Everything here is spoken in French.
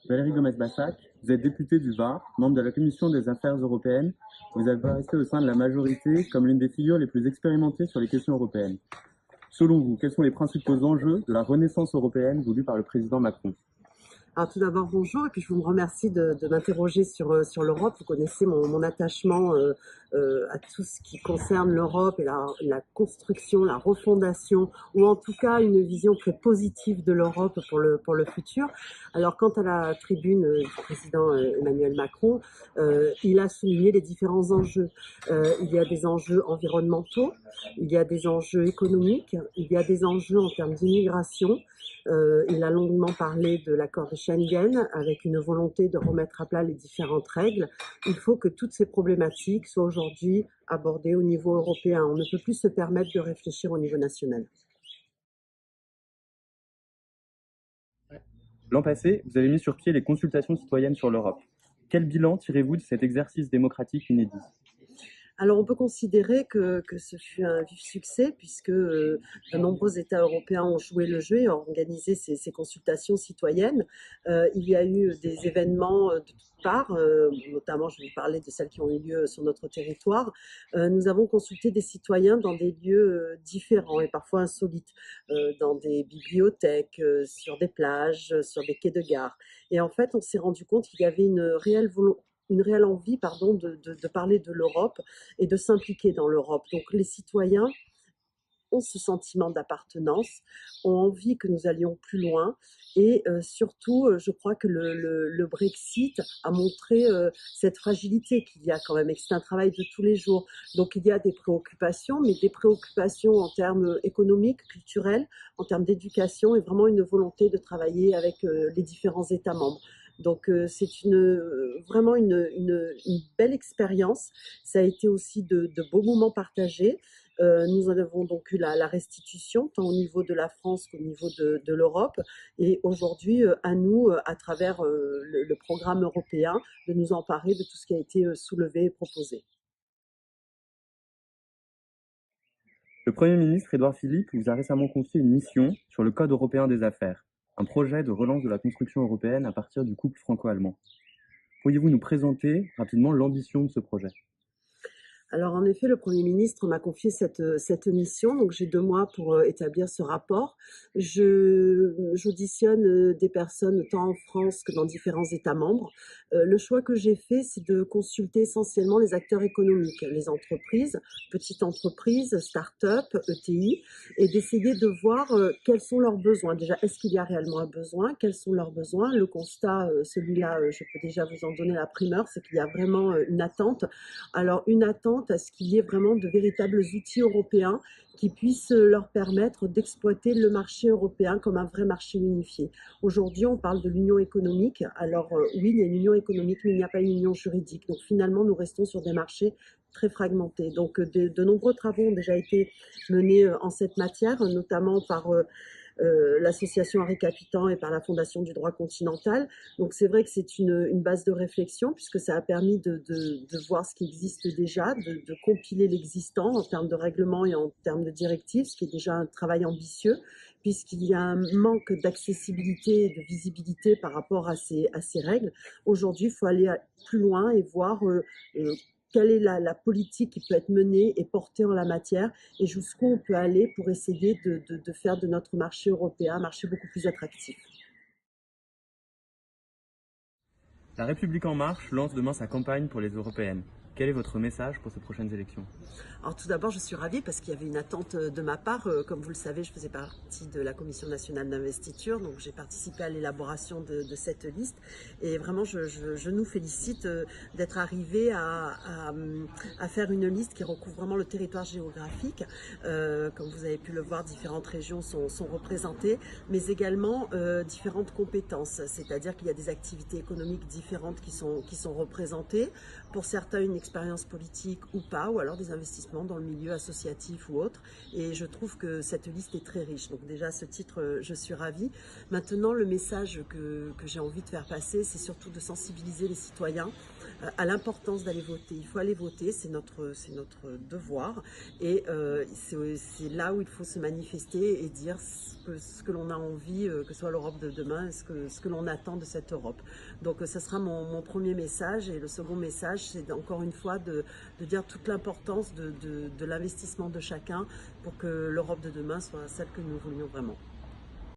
Valérie Gomez-Bassac, vous êtes députée du Var, membre de la Commission des Affaires européennes. Vous avez resté au sein de la majorité comme l'une des figures les plus expérimentées sur les questions européennes. Selon vous, quels sont les principaux enjeux de la renaissance européenne voulue par le président Macron? Alors tout d'abord, bonjour, et puis je vous remercie de m'interroger sur l'Europe. Vous connaissez mon attachement à tout ce qui concerne l'Europe et la construction, la refondation, ou en tout cas une vision très positive de l'Europe pour le futur. Alors quant à la tribune du président Emmanuel Macron, il a souligné les différents enjeux. Il y a des enjeux environnementaux, il y a des enjeux économiques, il y a des enjeux en termes d'immigration. Il a longuement parlé de l'accord de Schengen avec une volonté de remettre à plat les différentes règles. Il faut que toutes ces problématiques soient aujourd'hui abordées au niveau européen. On ne peut plus se permettre de réfléchir au niveau national. L'an passé, vous avez mis sur pied les consultations citoyennes sur l'Europe. Quel bilan tirez-vous de cet exercice démocratique inédit? Alors on peut considérer que ce fut un vif succès puisque de nombreux États européens ont joué le jeu et ont organisé ces consultations citoyennes. Il y a eu des événements de toutes parts, notamment je vais vous parler de celles qui ont eu lieu sur notre territoire. Nous avons consulté des citoyens dans des lieux différents et parfois insolites, dans des bibliothèques, sur des plages, sur des quais de gare. Et en fait, on s'est rendu compte qu'il y avait une réelle envie de parler de l'Europe et de s'impliquer dans l'Europe. Donc les citoyens ont ce sentiment d'appartenance, ont envie que nous allions plus loin et surtout, je crois que le Brexit a montré cette fragilité qu'il y a quand même et que c'est un travail de tous les jours. Donc il y a des préoccupations, mais des préoccupations en termes économiques, culturels, en termes d'éducation et vraiment une volonté de travailler avec les différents États membres. Donc c'est vraiment une belle expérience. Ça a été aussi de beaux moments partagés. Nous en avons donc eu la restitution, tant au niveau de la France qu'au niveau de l'Europe. Et aujourd'hui, à nous, à travers le programme européen, de nous emparer de tout ce qui a été soulevé et proposé. Le Premier ministre Édouard Philippe vous a récemment confié une mission sur le Code européen des affaires, un projet de relance de la construction européenne à partir du couple franco-allemand. Pourriez-vous nous présenter rapidement l'ambition de ce projet? Alors en effet, le Premier ministre m'a confié cette mission, donc j'ai 2 mois pour établir ce rapport. J'auditionne des personnes tant en France que dans différents États membres. Le choix que j'ai fait, c'est de consulter essentiellement les acteurs économiques, les entreprises, petites entreprises, start-up, ETI, et d'essayer de voir quels sont leurs besoins. Déjà, est-ce qu'il y a réellement un besoin? Quels sont leurs besoins? Le constat, celui-là, je peux déjà vous en donner la primeur, c'est qu'il y a vraiment une attente. Alors une attente à ce qu'il y ait vraiment de véritables outils européens qui puissent leur permettre d'exploiter le marché européen comme un vrai marché unifié. Aujourd'hui, on parle de l'union économique. Alors oui, il y a une union économique, mais il n'y a pas une union juridique. Donc finalement, nous restons sur des marchés très fragmentés. Donc de nombreux travaux ont déjà été menés en cette matière, notamment par l'association Henri Capitan et par la Fondation du droit continental. Donc c'est vrai que c'est une base de réflexion puisque ça a permis de voir ce qui existe déjà, de compiler l'existant en termes de règlement et en termes de directives, ce qui est déjà un travail ambitieux puisqu'il y a un manque d'accessibilité et de visibilité par rapport à ces règles. Aujourd'hui, il faut aller plus loin et voir quelle est la politique qui peut être menée et portée en la matière et jusqu'où on peut aller pour essayer de faire de notre marché européen un marché beaucoup plus attractif. La République en marche lance demain sa campagne pour les européennes. Quel est votre message pour ces prochaines élections? Alors tout d'abord, je suis ravie parce qu'il y avait une attente de ma part. Comme vous le savez, je faisais partie de la Commission nationale d'investiture, donc j'ai participé à l'élaboration de cette liste. Et vraiment, je nous félicite d'être arrivés à faire une liste qui recouvre vraiment le territoire géographique. Comme vous avez pu le voir, différentes régions sont représentées, mais également différentes compétences. C'est-à-dire qu'il y a des activités économiques différentes qui sont représentées. Pour certains, une expérience politique ou pas, ou alors des investissements dans le milieu associatif ou autre. Et je trouve que cette liste est très riche. Donc déjà, à ce titre, je suis ravie. Maintenant, le message que j'ai envie de faire passer, c'est surtout de sensibiliser les citoyens à l'importance d'aller voter. Il faut aller voter, c'est notre devoir. Et c'est là où il faut se manifester et dire ce que l'on a envie, que ce soit l'Europe de demain, ce que l'on attend de cette Europe. Donc ça sera mon premier message. Et le second message, c'est encore une fois de dire toute l'importance de l'investissement de chacun pour que l'Europe de demain soit celle que nous voulions vraiment.